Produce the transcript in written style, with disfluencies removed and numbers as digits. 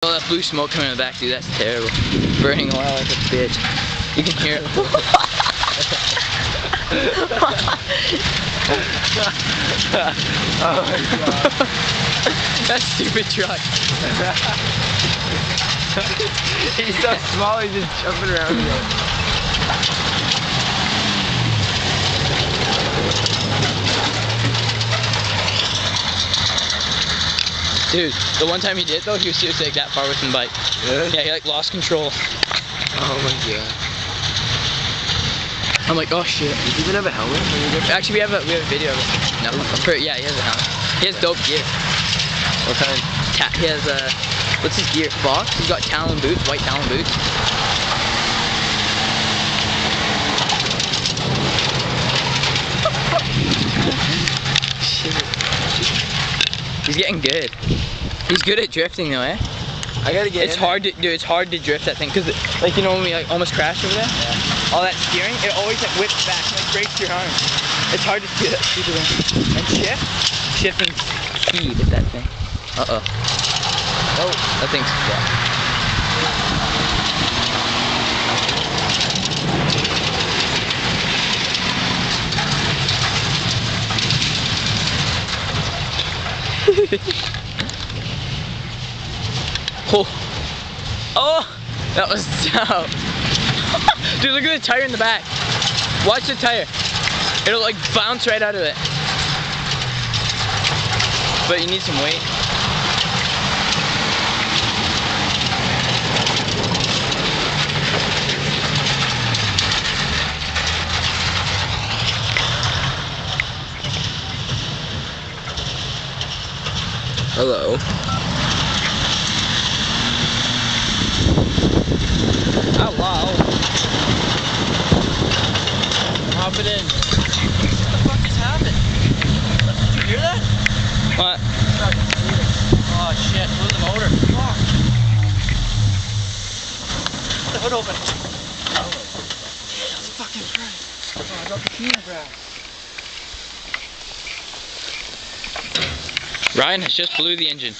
Oh, that blue smoke coming in the back, dude, that's terrible. Burning oil like a bitch. You can hear it. Oh my god. That stupid truck. He's so small, he's just jumping around here. Dude, the one time he did though, he was seriously like that far with the bike. Really? Yeah, he like lost control. Oh my god. I'm like, oh shit. Does he even have a helmet? Actually, we have a video of it. No, yeah, he has a helmet. He has dope gear. What kind? He has what's his gear? Fox. He's got Talon boots, white Talon boots. Shit. He's getting good. He's good at drifting though, eh? I gotta get. It's hard to, dude. It's hard to drift that thing because, like, you know when we like almost crashed over there. Yeah. All that steering, it always like whips back, like breaks your arm. It's hard to do that stupid thing. And shift and speed with that thing. Uh oh. Oh, that thing's Oh, oh, that was dope. Dude, look at the tire in the back. Watch the tire. It'll like bounce right out of it. But you need some weight. Hello. Hello. Hop it in. What the fuck just happened? Did you hear that? What? Oh shit, blew the motor. Fuck. Put the hood open. Jesus fucking Christ. Oh, I got the peanut grass. Ryan has just blew the engine.